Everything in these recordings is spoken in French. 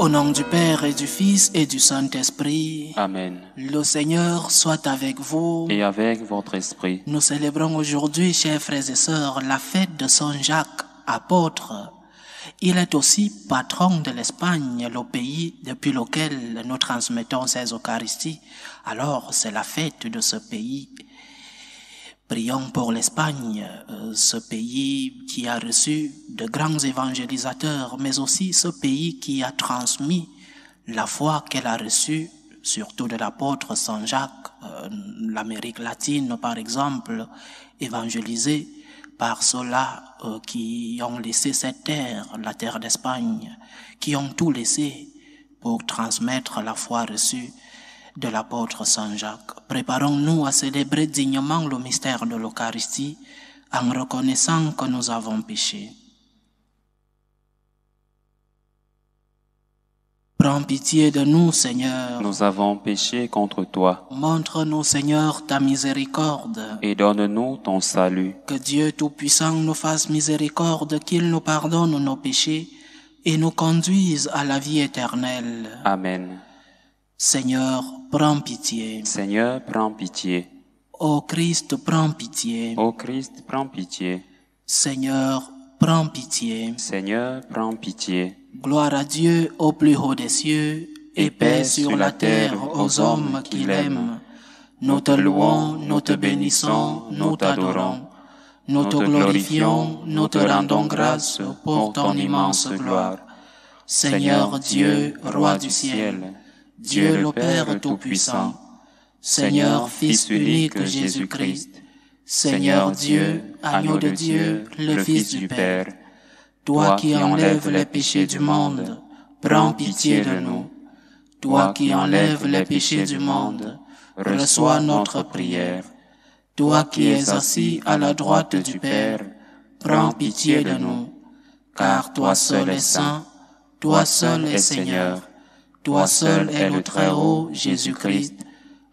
Au nom du Père et du Fils et du Saint-Esprit. Amen. Le Seigneur soit avec vous. Et avec votre esprit. Nous célébrons aujourd'hui, chers frères et sœurs, la fête de Saint Jacques, apôtre. Il est aussi patron de l'Espagne, le pays depuis lequel nous transmettons ces Eucharisties. Alors, c'est la fête de ce pays. Prions pour l'Espagne, ce pays qui a reçu de grands évangélisateurs, mais aussi ce pays qui a transmis la foi qu'elle a reçue, surtout de l'apôtre Saint Jacques, l'Amérique latine par exemple, évangélisée par ceux-là qui ont laissé cette terre, la terre d'Espagne, qui ont tout laissé pour transmettre la foi reçue de l'apôtre Saint Jacques. Préparons-nous à célébrer dignement le mystère de l'Eucharistie en reconnaissant que nous avons péché. Prends pitié de nous, Seigneur. Nous avons péché contre toi. Montre-nous, Seigneur, ta miséricorde. Et donne-nous ton salut. Que Dieu Tout-Puissant nous fasse miséricorde, qu'il nous pardonne nos péchés et nous conduise à la vie éternelle. Amen. Seigneur, prends pitié. Seigneur, prends pitié. Ô Christ, prends pitié. Ô Christ, prends pitié. Seigneur, prends pitié. Seigneur, prends pitié. Gloire à Dieu au plus haut des cieux, et paix sur la terre aux hommes qui l'aiment. Nous te louons, nous te bénissons, nous t'adorons. Nous te glorifions, nous te rendons grâce pour ton immense gloire. Seigneur Dieu, Roi du ciel, Dieu le Père Tout-Puissant, Seigneur Fils unique Jésus-Christ, Seigneur Dieu, Agneau de Dieu, le Fils du Père, toi qui enlèves les péchés du monde, prends pitié de nous. Toi qui enlèves les péchés du monde, reçois notre prière. Toi qui es assis à la droite du Père, prends pitié de nous. Car toi seul es saint, toi seul es Seigneur, toi seul es le Très-Haut Jésus-Christ,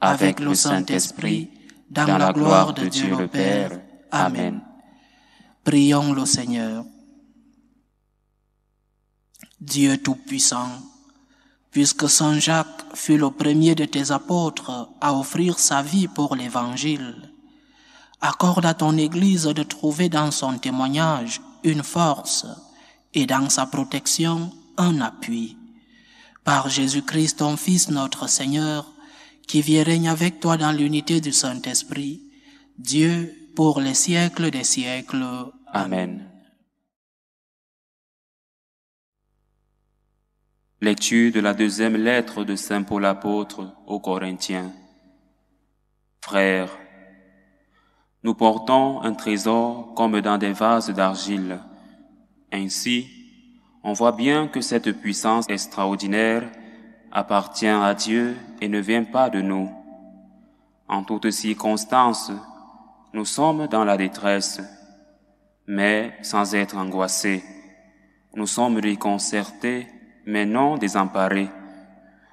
avec le Saint-Esprit, dans la gloire de Dieu le Père. Amen. Prions le Seigneur. Dieu Tout-Puissant, puisque Saint Jacques fut le premier de tes apôtres à offrir sa vie pour l'Évangile, accorde à ton Église de trouver dans son témoignage une force et dans sa protection un appui. Par Jésus-Christ, ton Fils, notre Seigneur, qui vit et règne avec toi dans l'unité du Saint-Esprit, Dieu pour les siècles des siècles. Amen. Lecture de la deuxième lettre de Saint Paul apôtre aux Corinthiens. Frères, nous portons un trésor comme dans des vases d'argile. Ainsi, on voit bien que cette puissance extraordinaire appartient à Dieu et ne vient pas de nous. En toutes circonstances, nous sommes dans la détresse, mais sans être angoissés. Nous sommes déconcertés, mais non désemparés.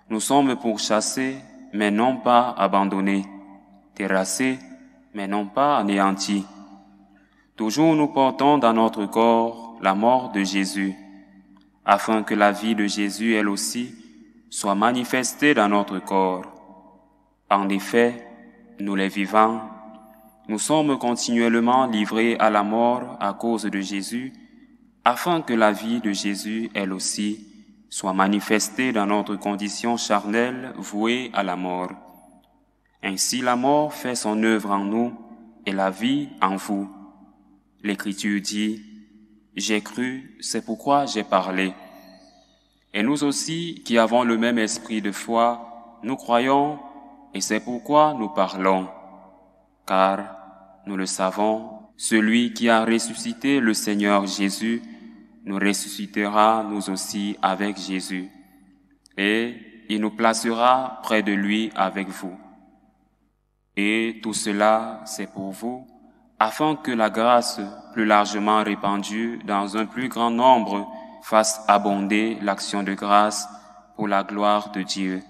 Nous sommes pourchassés, mais non pas abandonnés. Terrassés, mais non pas anéantis. Toujours nous portons dans notre corps la mort de Jésus, afin que la vie de Jésus, elle aussi, soit manifestée dans notre corps. En effet, nous les vivants, nous sommes continuellement livrés à la mort à cause de Jésus, afin que la vie de Jésus, elle aussi, soit manifestée dans notre condition charnelle vouée à la mort. Ainsi la mort fait son œuvre en nous et la vie en vous. L'Écriture dit, « J'ai cru, c'est pourquoi j'ai parlé. » Et nous aussi, qui avons le même esprit de foi, nous croyons et c'est pourquoi nous parlons. Car, nous le savons, celui qui a ressuscité le Seigneur Jésus nous ressuscitera nous aussi avec Jésus, et il nous placera près de lui avec vous. Et tout cela, c'est pour vous, afin que la grâce plus largement répandue dans un plus grand nombre fasse abonder l'action de grâce pour la gloire de Dieu.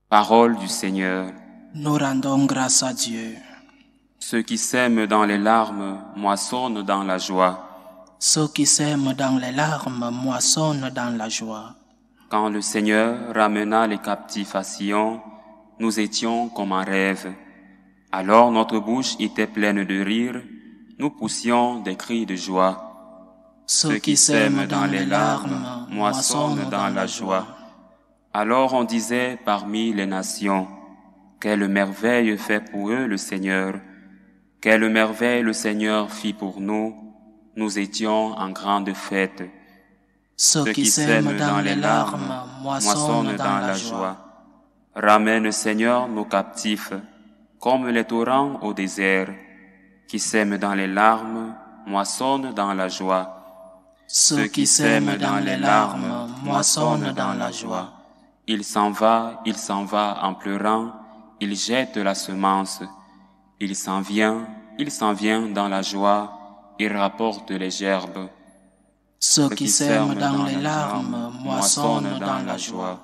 Parole du Seigneur. Nous rendons grâce à Dieu. Ceux qui sèment dans les larmes moissonnent dans la joie. Ceux qui sèment dans les larmes moissonnent dans la joie. Quand le Seigneur ramena les captifs à Sion, nous étions comme un rêve. Alors notre bouche était pleine de rire, nous poussions des cris de joie. Ceux qui sèment dans les larmes moissonnent dans la joie. Alors on disait parmi les nations, quelle merveille fait pour eux le Seigneur. Quelle merveille le Seigneur fit pour nous. Nous étions en grande fête. Ceux qui sèment dans les larmes moissonnent dans la joie. Ramène, Seigneur, nos captifs, comme les torrents au désert, qui sèment dans les larmes moissonnent dans la joie. Ceux qui sèment dans les larmes moissonnent dans la joie. Il s'en va en pleurant, il jette la semence. Il s'en vient dans la joie, il rapporte les gerbes. Ceux qui sèment dans les larmes moissonnent dans la joie.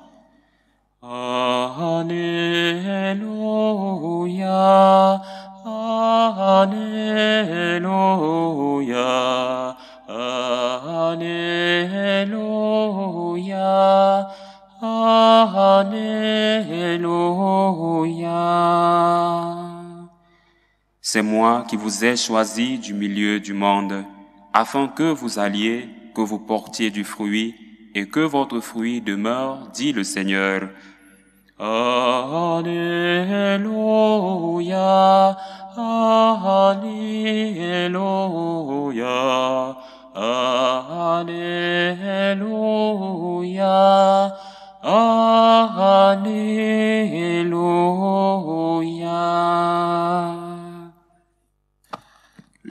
Alléluia, Alléluia, Alléluia, Alléluia. C'est moi qui vous ai choisi du milieu du monde, afin que vous alliez, que vous portiez du fruit, et que votre fruit demeure, dit le Seigneur. Alléluia, Alléluia, Alléluia, Alléluia.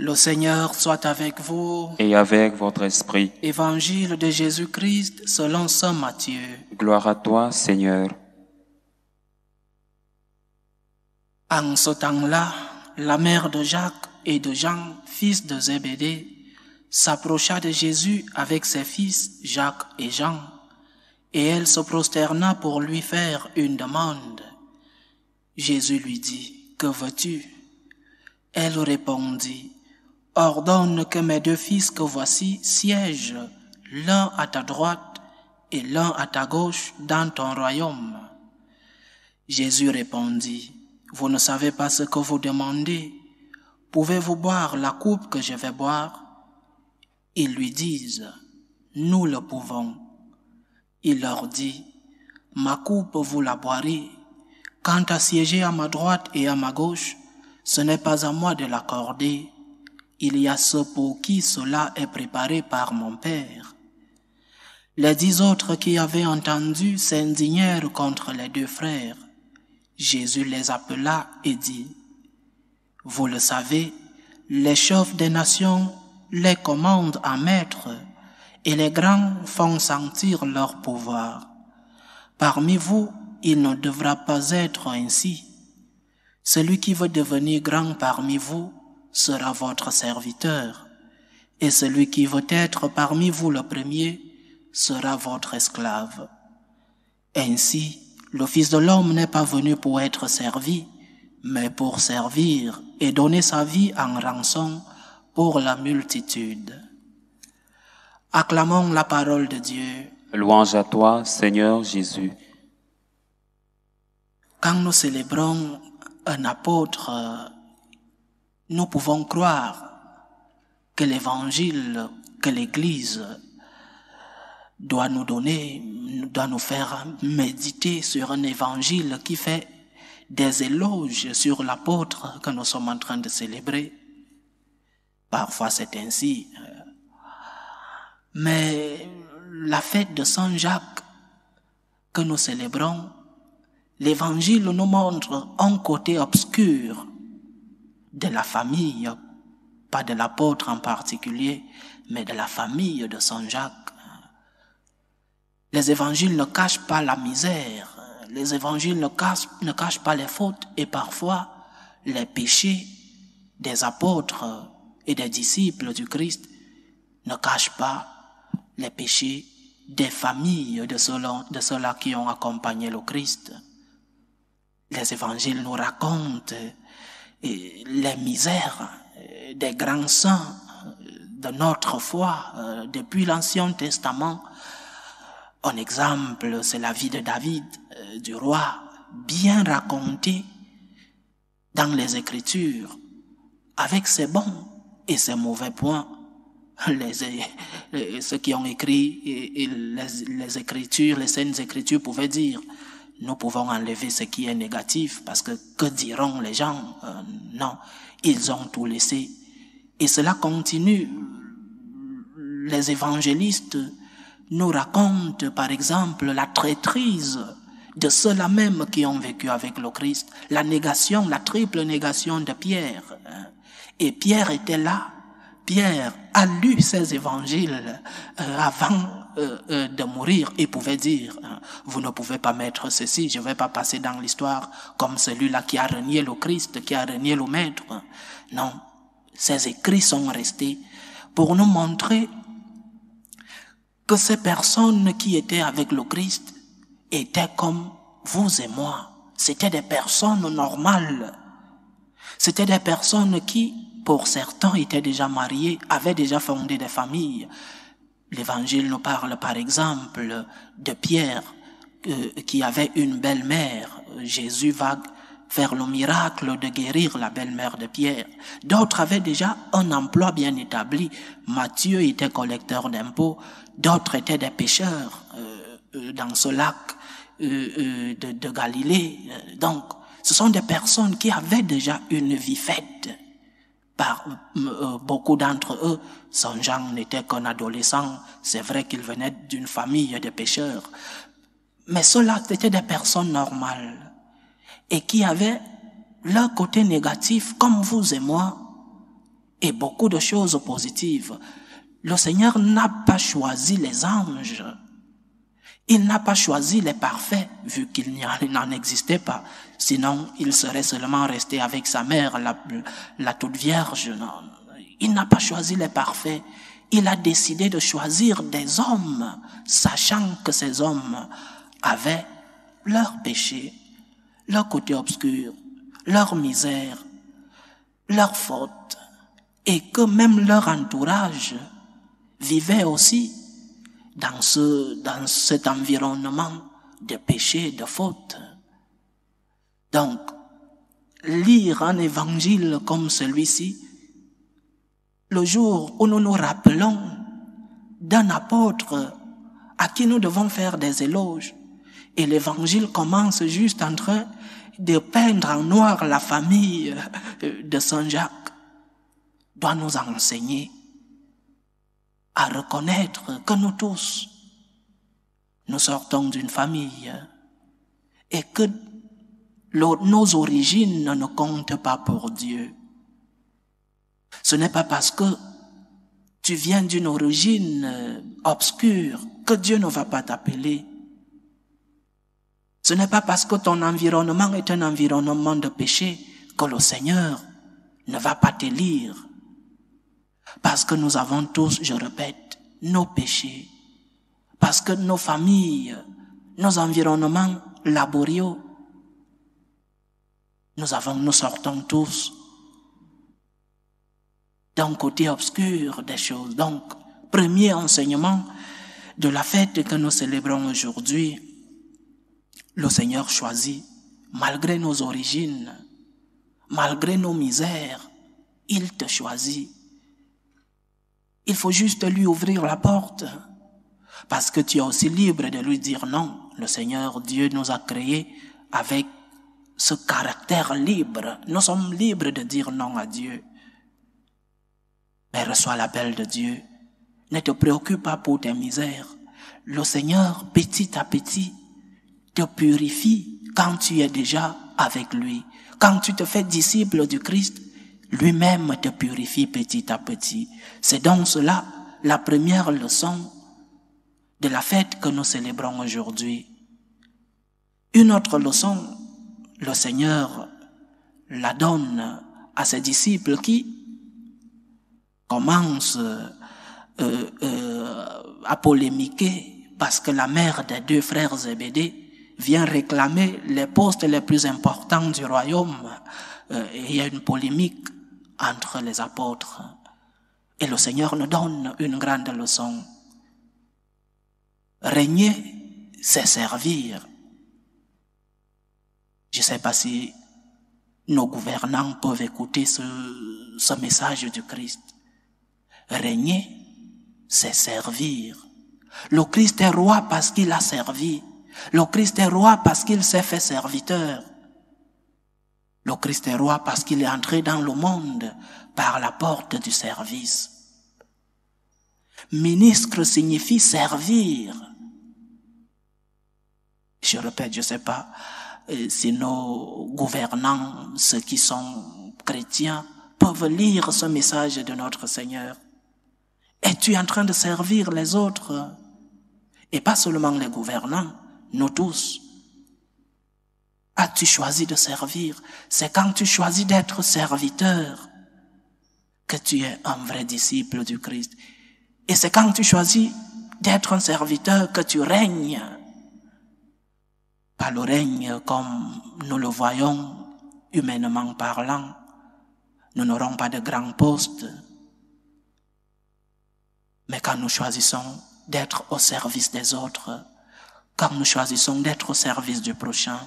Le Seigneur soit avec vous. Et avec votre esprit. Évangile de Jésus-Christ selon saint Matthieu. Gloire à toi, Seigneur. En ce temps-là, la mère de Jacques et de Jean, fils de Zébédée, s'approcha de Jésus avec ses fils Jacques et Jean, et elle se prosterna pour lui faire une demande. Jésus lui dit, « Que veux-tu » Elle répondit, « Ordonne que mes deux fils que voici siègent, l'un à ta droite et l'un à ta gauche dans ton royaume. » Jésus répondit, « Vous ne savez pas ce que vous demandez. Pouvez-vous boire la coupe que je vais boire ?» Ils lui disent, « Nous le pouvons. » Il leur dit, « Ma coupe vous la boirez. Quant à siéger à ma droite et à ma gauche, ce n'est pas à moi de l'accorder. Il y a ceux pour qui cela est préparé par mon Père. » Les 10 autres qui avaient entendu s'indignèrent contre les deux frères. Jésus les appela et dit, « Vous le savez, les chefs des nations les commandent à maître, et les grands font sentir leur pouvoir. Parmi vous, il ne devra pas être ainsi. Celui qui veut devenir grand parmi vous sera votre serviteur, et celui qui veut être parmi vous le premier sera votre esclave. Ainsi, le Fils de l'homme n'est pas venu pour être servi, mais pour servir et donner sa vie en rançon pour la multitude. » Acclamons la parole de Dieu. Louange à toi, Seigneur Jésus. Quand nous célébrons un apôtre, nous pouvons croire que l'Évangile, que l'Église doit nous donner, doit nous faire méditer sur un Évangile qui fait des éloges sur l'apôtre que nous sommes en train de célébrer. Parfois c'est ainsi. Mais la fête de Saint Jacques que nous célébrons, l'Évangile nous montre un côté obscur de la famille, pas de l'apôtre en particulier, mais de la famille de Saint Jacques. Les évangiles ne cachent pas la misère, les évangiles ne cachent pas les fautes et parfois les péchés des apôtres et des disciples du Christ ne cachent pas les péchés des familles de ceux-là qui ont accompagné le Christ. Les évangiles nous racontent les misères des grands saints de notre foi depuis l'Ancien Testament Un exemple, c'est la vie de David, du roi, bien racontée dans les Écritures, avec ses bons et ses mauvais points. Ceux qui ont écrit les Écritures, les Saintes Écritures pouvaient dire, nous pouvons enlever ce qui est négatif, parce que diront les gens? Non, ils ont tout laissé. Et cela continue. Les évangélistes nous racontent, par exemple, la traîtrise de ceux-là même qui ont vécu avec le Christ, la négation, la triple négation de Pierre. Et Pierre était là. Pierre a lu ces évangiles avant de mourir et pouvait dire, vous ne pouvez pas mettre ceci, je ne vais pas passer dans l'histoire comme celui-là qui a renié le Christ, qui a renié le Maître. Non, ces écrits sont restés pour nous montrer que ces personnes qui étaient avec le Christ étaient comme vous et moi. C'était des personnes normales. C'était des personnes qui, pour certains, étaient déjà mariés, avaient déjà fondé des familles. L'Évangile nous parle par exemple de Pierre qui avait une belle-mère. Jésus va faire le miracle de guérir la belle-mère de Pierre. D'autres avaient déjà un emploi bien établi. Matthieu était collecteur d'impôts, d'autres étaient des pêcheurs dans ce lac de Galilée. Donc, ce sont des personnes qui avaient déjà une vie faite. Par beaucoup d'entre eux, Saint Jean n'était qu'un adolescent. C'est vrai qu'il venait d'une famille de pêcheurs. Mais ceux-là, c'était des personnes normales et qui avaient leur côté négatif, comme vous et moi, et beaucoup de choses positives. Le Seigneur n'a pas choisi les anges. Il n'a pas choisi les parfaits, vu qu'il n'en existait pas. Sinon, il serait seulement resté avec sa mère, la toute vierge. Non. Il n'a pas choisi les parfaits. Il a décidé de choisir des hommes, sachant que ces hommes avaient leur péché, leur côté obscur, leur misère, leur faute, et que même leur entourage vivait aussi dans cet environnement de péché, de faute. Donc, lire un évangile comme celui-ci, le jour où nous nous rappelons d'un apôtre à qui nous devons faire des éloges, et l'évangile commence juste en train de peindre en noir la famille de Saint Jacques, doit nous enseigner à reconnaître que nous tous, nous sortons d'une famille et que nos origines ne comptent pas pour Dieu. Ce n'est pas parce que tu viens d'une origine obscure que Dieu ne va pas t'appeler. Ce n'est pas parce que ton environnement est un environnement de péché que le Seigneur ne va pas t'élire. Parce que nous avons tous, je répète, nos péchés. Parce que nos familles, nos environnements laborieux, nous sortons tous d'un côté obscur des choses. Donc, premier enseignement de la fête que nous célébrons aujourd'hui, le Seigneur choisit, malgré nos origines, malgré nos misères, il te choisit. Il faut juste lui ouvrir la porte, parce que tu es aussi libre de lui dire non. Le Seigneur Dieu nous a créés avec ce caractère libre. Nous sommes libres de dire non à Dieu. Mais reçois l'appel de Dieu. Ne te préoccupe pas pour tes misères. Le Seigneur, petit à petit, te purifie quand tu es déjà avec lui. Quand tu te fais disciple du Christ, lui-même te purifie petit à petit. C'est donc cela la première leçon de la fête que nous célébrons aujourd'hui. Une autre leçon, le Seigneur la donne à ses disciples qui commencent à polémiquer parce que la mère des deux frères Zébédée vient réclamer les postes les plus importants du royaume. Et il y a une polémique entre les apôtres. Et le Seigneur nous donne une grande leçon. Régner, c'est servir. Je ne sais pas si nos gouvernants peuvent écouter ce message du Christ. Régner, c'est servir. Le Christ est roi parce qu'il a servi. Le Christ est roi parce qu'il s'est fait serviteur. Le Christ est roi parce qu'il est entré dans le monde par la porte du service. Ministre signifie servir. Je répète, je ne sais pas si nos gouvernants, ceux qui sont chrétiens, peuvent lire ce message de notre Seigneur. Es-tu en train de servir les autres? Et pas seulement les gouvernants, nous tous. As-tu choisi de servir? C'est quand tu choisis d'être serviteur que tu es un vrai disciple du Christ. Et c'est quand tu choisis d'être un serviteur que tu règnes. Pas le règne comme nous le voyons humainement parlant. Nous n'aurons pas de grands postes. Mais quand nous choisissons d'être au service des autres, quand nous choisissons d'être au service du prochain,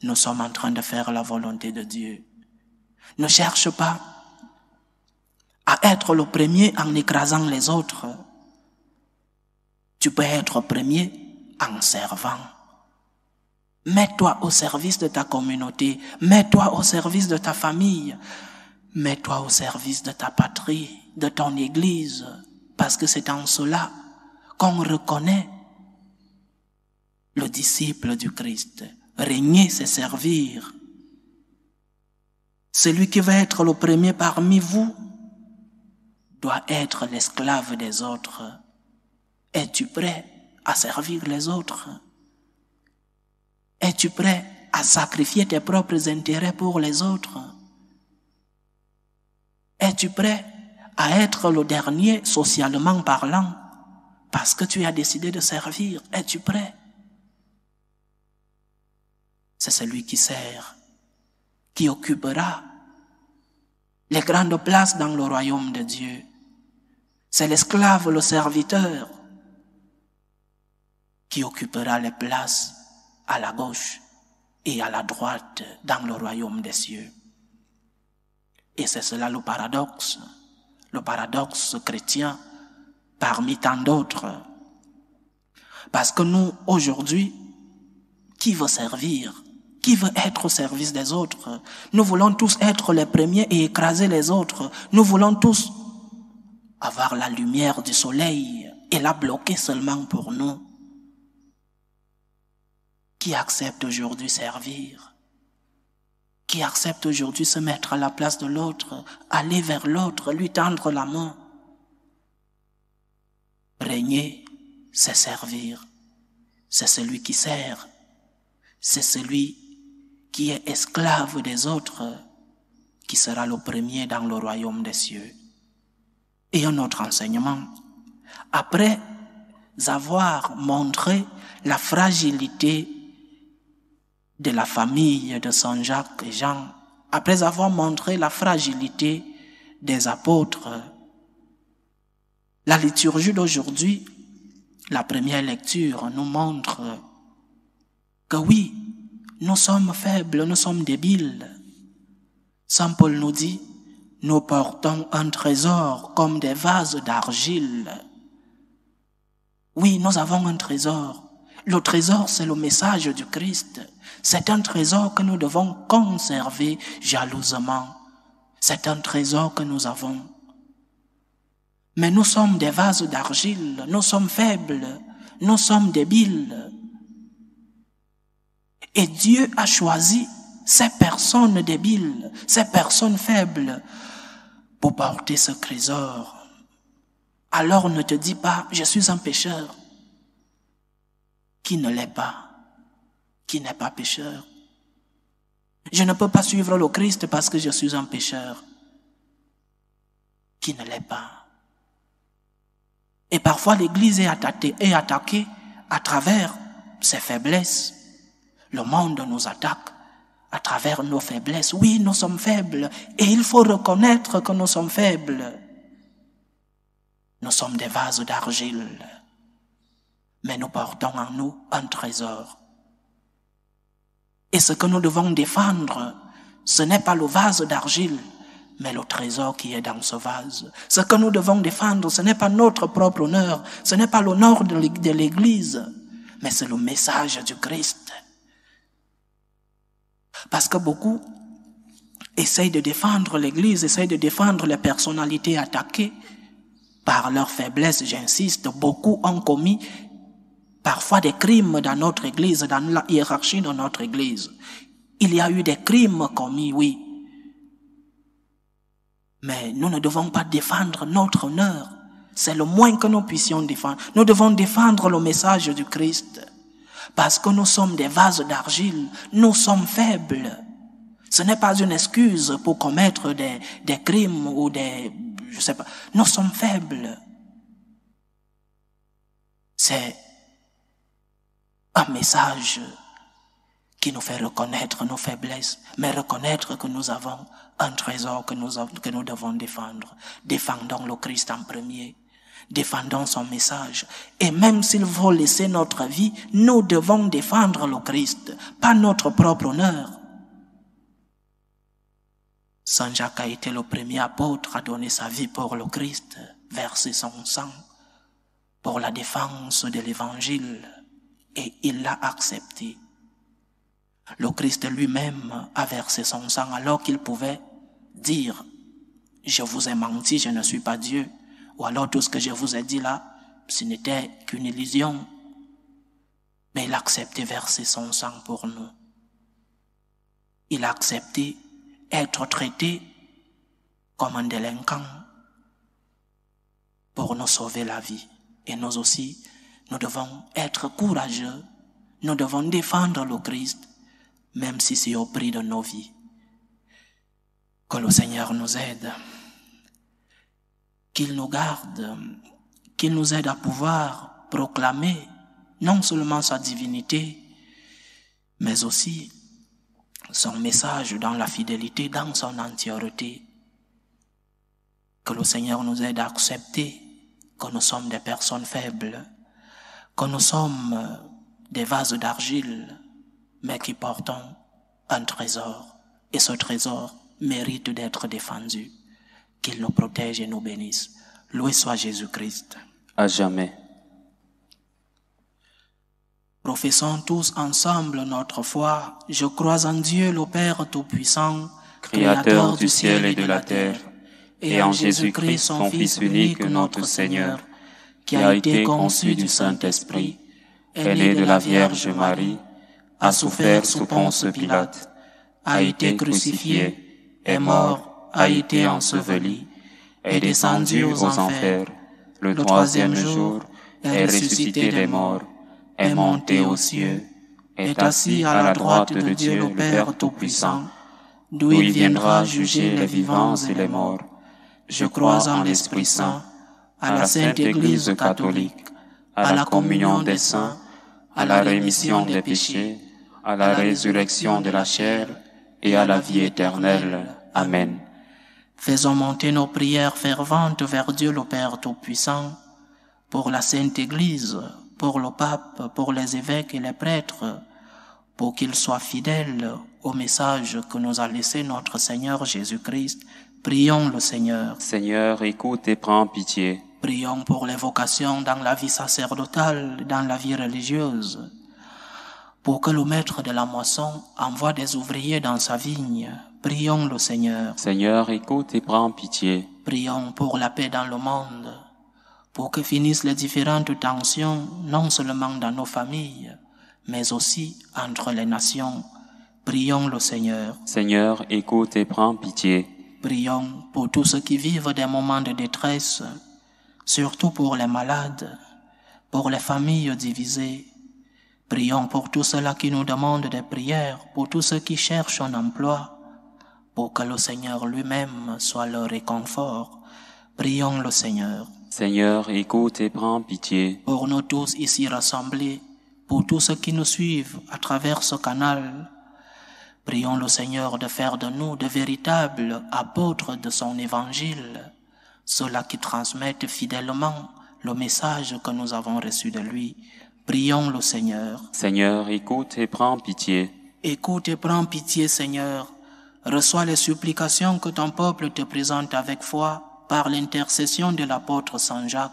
nous sommes en train de faire la volonté de Dieu. Ne cherche pas à être le premier en écrasant les autres. Tu peux être premier en servant. Mets-toi au service de ta communauté, mets-toi au service de ta famille, mets-toi au service de ta patrie, de ton église, parce que c'est en cela qu'on reconnaît le disciple du Christ. Régner, c'est servir. Celui qui va être le premier parmi vous doit être l'esclave des autres. Es-tu prêt à servir les autres? Es-tu prêt à sacrifier tes propres intérêts pour les autres? Es-tu prêt à être le dernier socialement parlant parce que tu as décidé de servir? Es-tu prêt? C'est celui qui sert, qui occupera les grandes places dans le royaume de Dieu. C'est l'esclave, le serviteur, qui occupera les places à la gauche et à la droite dans le royaume des cieux. Et c'est cela le paradoxe chrétien parmi tant d'autres. Parce que nous, aujourd'hui, qui veut servir? Qui veut être au service des autres? Nous voulons tous être les premiers et écraser les autres. Nous voulons tous avoir la lumière du soleil et la bloquer seulement pour nous. Qui accepte aujourd'hui servir? Qui accepte aujourd'hui se mettre à la place de l'autre, aller vers l'autre, lui tendre la main? Régner, c'est servir. C'est celui qui sert. C'est celui qui est esclave des autres qui sera le premier dans le royaume des cieux. Et un autre enseignement. Après avoir montré la fragilité de la famille de Saint Jacques et Jean, après avoir montré la fragilité des apôtres, la liturgie d'aujourd'hui, la première lecture nous montre que oui, nous sommes faibles, nous sommes débiles. Saint Paul nous dit, nous portons un trésor comme des vases d'argile. Oui, nous avons un trésor. Le trésor, c'est le message du Christ. C'est un trésor que nous devons conserver jalousement. C'est un trésor que nous avons. Mais nous sommes des vases d'argile, nous sommes faibles, nous sommes débiles. Et Dieu a choisi ces personnes débiles, ces personnes faibles pour porter ce trésor. Alors ne te dis pas, je suis un pécheur. Qui ne l'est pas? Qui n'est pas pécheur? Je ne peux pas suivre le Christ parce que je suis un pécheur. Qui ne l'est pas? Et parfois l'Église est attaquée à travers ses faiblesses. Le monde nous attaque à travers nos faiblesses. Oui, nous sommes faibles et il faut reconnaître que nous sommes faibles. Nous sommes des vases d'argile. mais nous portons en nous un trésor. Et ce que nous devons défendre, ce n'est pas le vase d'argile, mais le trésor qui est dans ce vase. Ce que nous devons défendre, ce n'est pas notre propre honneur, ce n'est pas l'honneur de l'Église, mais c'est le message du Christ. Parce que beaucoup essayent de défendre l'Église, essayent de défendre les personnalités attaquées par leur faiblesse, j'insiste. Beaucoup ont commis parfois des crimes dans notre Église, dans la hiérarchie de notre Église. Il y a eu des crimes commis, oui. Mais nous ne devons pas défendre notre honneur. C'est le moins que nous puissions défendre. Nous devons défendre le message du Christ. Parce que nous sommes des vases d'argile. Nous sommes faibles. Ce n'est pas une excuse pour commettre des crimes ou je sais pas. Nous sommes faibles. C'est un message qui nous fait reconnaître nos faiblesses, mais reconnaître que nous avons un trésor que nous devons défendre. Défendons le Christ en premier. Défendons son message. Et même s'il faut laisser notre vie, nous devons défendre le Christ, pas notre propre honneur. Saint Jacques a été le premier apôtre à donner sa vie pour le Christ, verser son sang pour la défense de l'Évangile, et il l'a accepté. Le Christ lui-même a versé son sang alors qu'il pouvait dire « Je vous ai menti, je ne suis pas Dieu » ou alors tout ce que je vous ai dit là, ce n'était qu'une illusion. Mais il a accepté verser son sang pour nous. Il a accepté être traité comme un délinquant pour nous sauver la vie. Et nous aussi, nous devons être courageux, nous devons défendre le Christ, même si c'est au prix de nos vies. Que le Seigneur nous aide, qu'il nous garde, qu'il nous aide à pouvoir proclamer non seulement sa divinité, mais aussi son message dans la fidélité, dans son entièreté. Que le Seigneur nous aide à accepter que nous sommes des personnes faibles, que nous sommes des vases d'argile, mais qui portons un trésor. Et ce trésor mérite d'être défendu. Qu'il nous protège et nous bénisse. Loué soit Jésus-Christ. À jamais. Professons tous ensemble notre foi. Je crois en Dieu, le Père Tout-Puissant, Créateur du ciel et de la terre, et en Jésus-Christ, son Fils unique, notre Seigneur, qui a été conçu du Saint-Esprit, est né de la Vierge Marie, a souffert sous Ponce Pilate, a été crucifié, est mort, a été enseveli, est descendu aux enfers, le troisième jour, est ressuscité des morts, est monté aux cieux, est assis à la droite de Dieu le Père Tout-Puissant, d'où il viendra juger les vivants et les morts. Je crois en l'Esprit Saint, à la Sainte Église catholique, à la communion des saints, à la rémission des péchés, à la résurrection de la chair et à la vie éternelle. Amen. Faisons monter nos prières ferventes vers Dieu le Père Tout-Puissant, pour la Sainte Église, pour le Pape, pour les évêques et les prêtres, pour qu'ils soient fidèles au message que nous a laissé notre Seigneur Jésus-Christ. Prions le Seigneur. Seigneur, écoute et prends pitié. Prions pour les vocations dans la vie sacerdotale, dans la vie religieuse, pour que le maître de la moisson envoie des ouvriers dans sa vigne. Prions le Seigneur. Seigneur, écoute et prends pitié. Prions pour la paix dans le monde, pour que finissent les différentes tensions, non seulement dans nos familles, mais aussi entre les nations. Prions le Seigneur. Seigneur, écoute et prends pitié. Prions pour tous ceux qui vivent des moments de détresse, surtout pour les malades, pour les familles divisées. Prions pour tous ceux-là qui nous demandent des prières, pour tous ceux qui cherchent un emploi, pour que le Seigneur lui-même soit leur réconfort. Prions le Seigneur. Seigneur, écoute et prends pitié. Pour nous tous ici rassemblés, pour tous ceux qui nous suivent à travers ce canal, prions le Seigneur de faire de nous de véritables apôtres de son évangile, ceux-là qui transmettent fidèlement le message que nous avons reçu de lui. Prions le Seigneur. Seigneur, écoute et prends pitié. Écoute et prends pitié, Seigneur. Reçois les supplications que ton peuple te présente avec foi par l'intercession de l'apôtre Saint Jacques.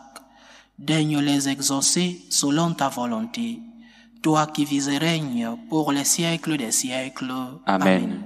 Daigne les exaucer selon ta volonté. Toi qui vis et règnes pour les siècles des siècles. Amen.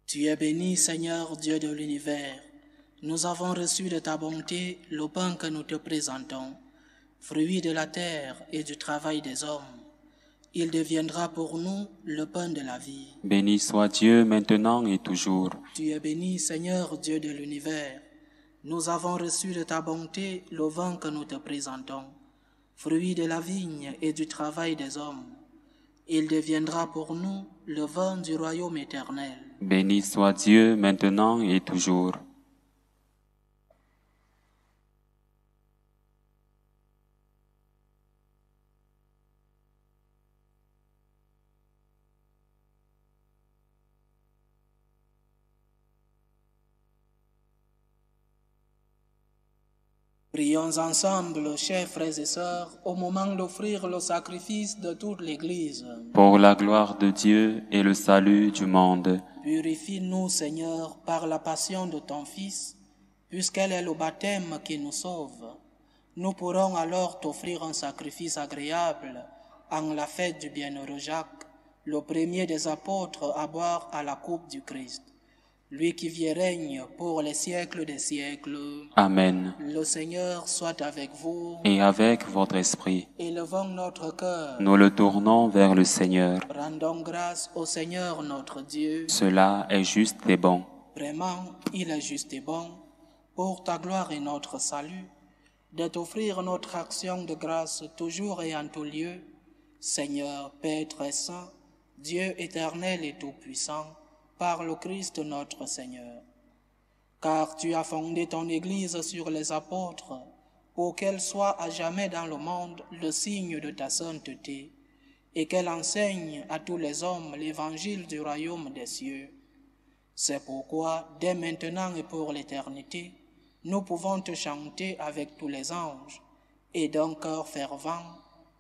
Tu es béni, Seigneur Dieu de l'univers. Nous avons reçu de ta bonté le pain que nous te présentons, fruit de la terre et du travail des hommes. Il deviendra pour nous le pain de la vie. Béni soit Dieu maintenant et toujours. Tu es béni, Seigneur Dieu de l'univers. Nous avons reçu de ta bonté le vin que nous te présentons, fruit de la vigne et du travail des hommes. Il deviendra pour nous le vin du royaume éternel. Béni soit Dieu maintenant et toujours. Prions ensemble, chers frères et sœurs, au moment d'offrir le sacrifice de toute l'Église. Pour la gloire de Dieu et le salut du monde. Purifie-nous, Seigneur, par la passion de ton Fils, puisqu'elle est le baptême qui nous sauve. Nous pourrons alors t'offrir un sacrifice agréable en la fête du bienheureux Jacques, le premier des apôtres à boire à la coupe du Christ. Lui qui vit et règne pour les siècles des siècles. Amen. Le Seigneur soit avec vous. Et avec votre esprit. Élevons notre cœur. Nous le tournons vers le Seigneur. Rendons grâce au Seigneur notre Dieu. Cela est juste et bon. Vraiment, il est juste et bon, pour ta gloire et notre salut, de t'offrir notre action de grâce toujours et en tout lieu, Seigneur, Père très saint, Dieu éternel et tout-puissant, par le Christ notre Seigneur. Car tu as fondé ton Église sur les apôtres, pour qu'elle soit à jamais dans le monde le signe de ta sainteté, et qu'elle enseigne à tous les hommes l'évangile du royaume des cieux. C'est pourquoi, dès maintenant et pour l'éternité, nous pouvons te chanter avec tous les anges, et d'un cœur fervent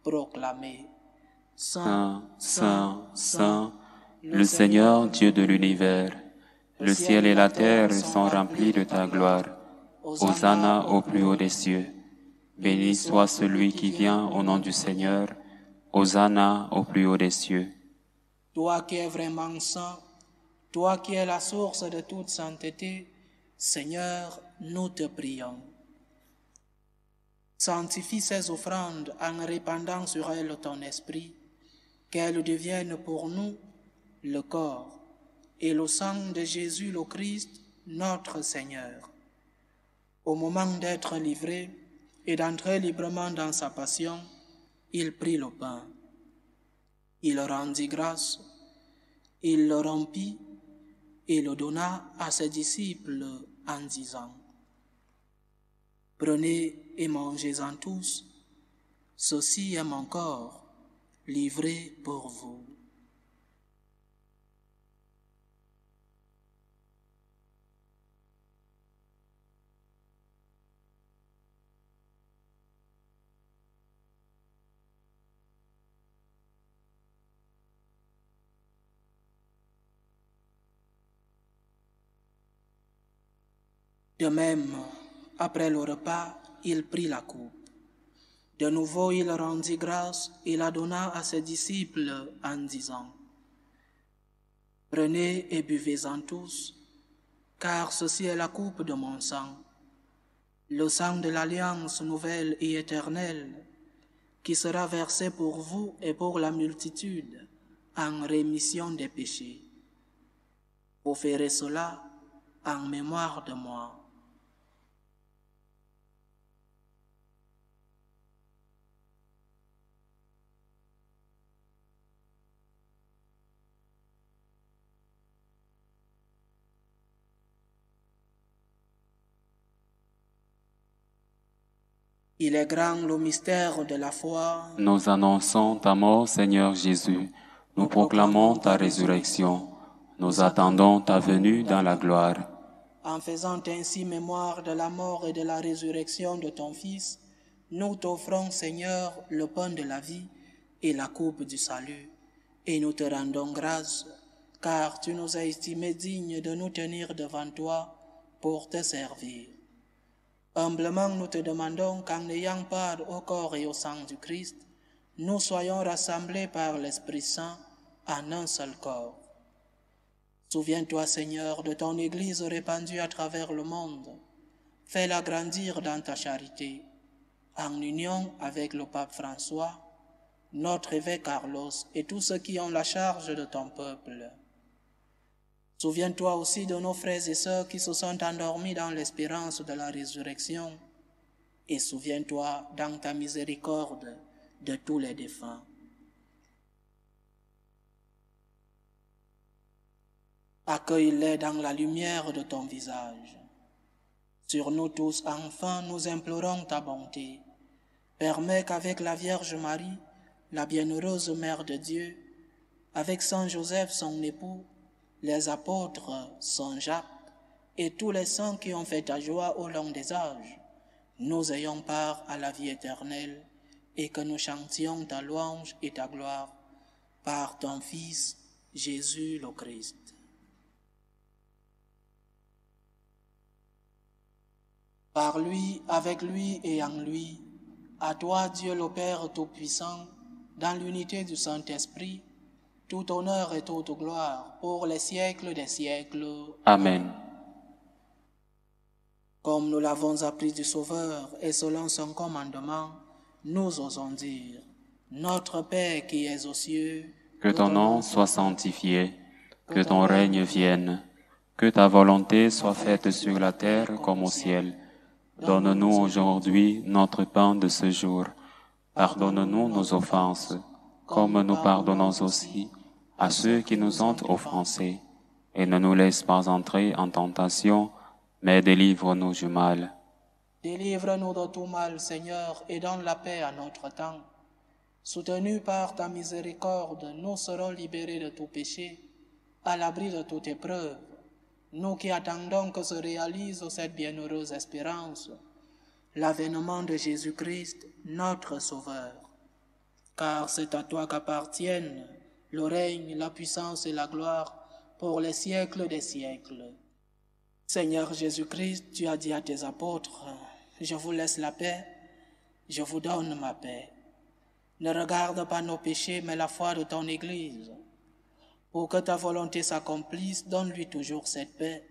proclamer « Saint, Saint, Saint, le Seigneur Dieu de l'univers, le ciel et la terre sont remplis de ta gloire. Hosanna au plus haut des cieux. Béni soit celui qui vient au nom du Seigneur. Hosanna au plus haut des cieux. Toi qui es vraiment saint, toi qui es la source de toute sainteté, Seigneur, nous te prions. Sanctifie ces offrandes en répandant sur elles ton esprit, qu'elles deviennent pour nous le corps et le sang de Jésus le Christ, notre Seigneur. Au moment d'être livré et d'entrer librement dans sa passion, il prit le pain. Il rendit grâce, il le rompit et le donna à ses disciples en disant « Prenez et mangez-en tous, ceci est mon corps, livré pour vous. » De même, après le repas, il prit la coupe. De nouveau, il rendit grâce et la donna à ses disciples en disant « Prenez et buvez-en tous, car ceci est la coupe de mon sang, le sang de l'alliance nouvelle et éternelle, qui sera versé pour vous et pour la multitude en rémission des péchés. Vous ferez cela en mémoire de moi. Il est grand le mystère de la foi. Nous annonçons ta mort, Seigneur Jésus. Nous proclamons ta résurrection. Nous attendons ta venue dans la gloire. En faisant ainsi mémoire de la mort et de la résurrection de ton Fils, nous t'offrons, Seigneur, le pain de la vie et la coupe du salut. Et nous te rendons grâce, car tu nous as estimés dignes de nous tenir devant toi pour te servir. Humblement, nous te demandons qu'en ayant part au corps et au sang du Christ, nous soyons rassemblés par l'Esprit Saint en un seul corps. Souviens-toi, Seigneur, de ton Église répandue à travers le monde. Fais-la grandir dans ta charité, en union avec le pape François, notre évêque Carlos et tous ceux qui ont la charge de ton peuple. Souviens-toi aussi de nos frères et sœurs qui se sont endormis dans l'espérance de la résurrection, et souviens-toi dans ta miséricorde de tous les défunts. Accueille-les dans la lumière de ton visage. Sur nous tous, enfin, nous implorons ta bonté. Permets qu'avec la Vierge Marie, la bienheureuse Mère de Dieu, avec Saint Joseph, son époux, les apôtres, Saint Jacques, et tous les saints qui ont fait ta joie au long des âges, nous ayons part à la vie éternelle, et que nous chantions ta louange et ta gloire par ton Fils, Jésus le Christ. Par lui, avec lui et en lui, à toi, Dieu le Père Tout-Puissant, dans l'unité du Saint-Esprit, tout honneur et toute gloire pour les siècles des siècles. Amen. Comme nous l'avons appris du Sauveur et selon son commandement, nous osons dire, Notre Père qui es aux cieux, que ton nom soit sanctifié, que ton règne vienne, que ta volonté soit faite sur la terre comme au ciel. Donne-nous aujourd'hui notre pain de ce jour. Pardonne-nous nos offenses, comme nous pardonnons aussi à ceux qui nous ont offensés. Et ne nous laisse pas entrer en tentation, mais délivre-nous du mal. Délivre-nous de tout mal, Seigneur, et donne la paix à notre temps. Soutenus par ta miséricorde, nous serons libérés de tout péché, à l'abri de toute épreuve. Nous qui attendons que se réalise cette bienheureuse espérance, l'avènement de Jésus-Christ, notre Sauveur. Car c'est à toi qu'appartiennent le règne, la puissance et la gloire pour les siècles des siècles. Seigneur Jésus-Christ, tu as dit à tes apôtres, « Je vous laisse la paix, je vous donne ma paix. Ne regarde pas nos péchés, mais la foi de ton Église. Pour que ta volonté s'accomplisse, donne-lui toujours cette paix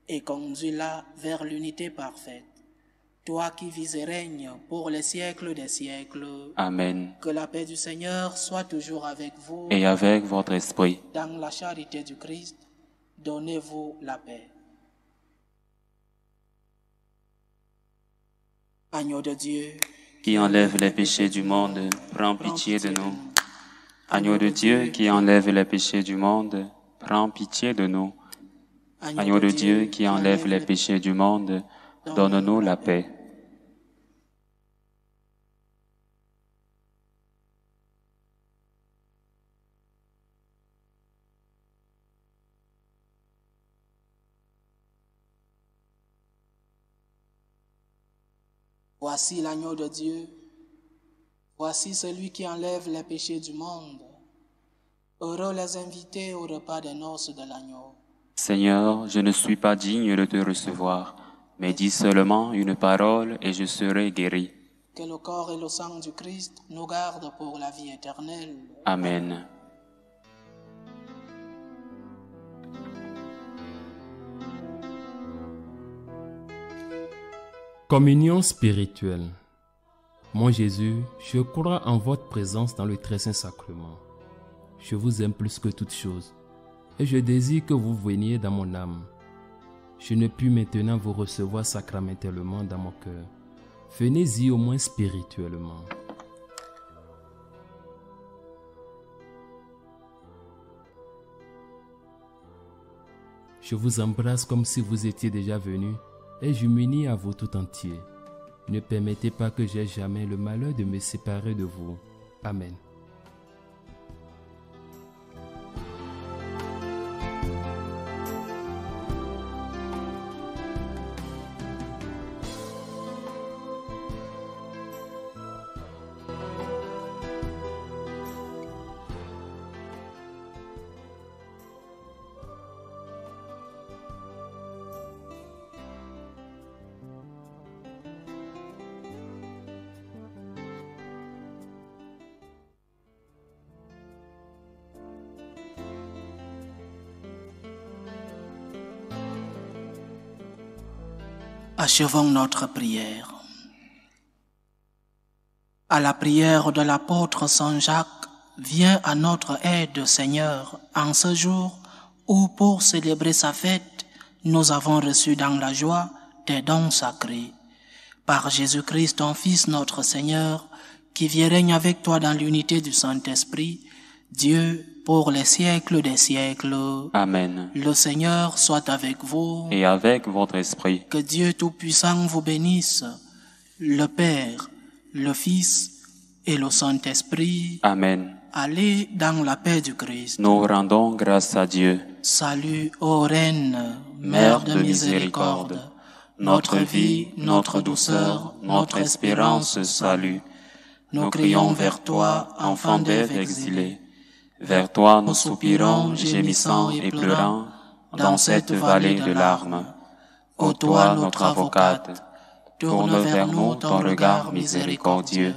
et conduis-la vers l'unité parfaite. Toi qui vis et règnes pour les siècles des siècles. Amen. Que la paix du Seigneur soit toujours avec vous. Et avec votre esprit. Dans la charité du Christ, donnez-vous la paix. Agneau de Dieu, qui enlève les péchés du monde, prends pitié de nous. Agneau de Dieu qui enlève les péchés du monde, prends pitié de nous. Agneau de Dieu qui enlève les péchés du monde, donne-nous la paix. Voici l'agneau de Dieu, voici celui qui enlève les péchés du monde. Heureux les invités au repas des noces de l'agneau. Seigneur, je ne suis pas digne de te recevoir, mais dis seulement une parole et je serai guéri. Que le corps et le sang du Christ nous gardent pour la vie éternelle. Amen. Communion spirituelle. Mon Jésus, je crois en votre présence dans le très saint sacrement. Je vous aime plus que toute chose et je désire que vous veniez dans mon âme. Je ne puis maintenant vous recevoir sacramentellement dans mon cœur. Venez-y au moins spirituellement. Je vous embrasse comme si vous étiez déjà venu et je m'unis à vous tout entier. Ne permettez pas que j'aie jamais le malheur de me séparer de vous. Amen. Achevons notre prière. À la prière de l'apôtre Saint Jacques, viens à notre aide, Seigneur, en ce jour où, pour célébrer sa fête, nous avons reçu dans la joie tes dons sacrés. Par Jésus-Christ, ton Fils, notre Seigneur, qui vit et règne avec toi dans l'unité du Saint-Esprit, Dieu, pour les siècles des siècles. Amen. Le Seigneur soit avec vous. Et avec votre esprit. Que Dieu Tout-Puissant vous bénisse, le Père, le Fils et le Saint-Esprit. Amen. Allez dans la paix du Christ. Nous rendons grâce à Dieu. Salut, ô Reine, Mère de miséricorde, notre vie, notre douceur, notre espérance, salut. Nous crions vers toi, enfant d'Ève exilée. Vers toi nous soupirons, gémissant et pleurant, dans cette vallée de larmes. Ô toi, notre avocate, tourne vers nous ton regard miséricordieux,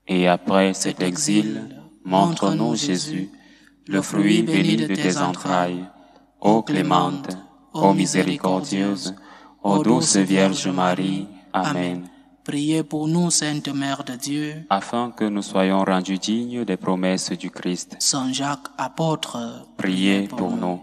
et après cet exil, montre-nous Jésus, le fruit béni de tes entrailles. Ô clémente, ô miséricordieuse, ô douce Vierge Marie. Amen. Priez pour nous, Sainte Mère de Dieu, afin que nous soyons rendus dignes des promesses du Christ. Saint Jacques, apôtre, Priez pour nous.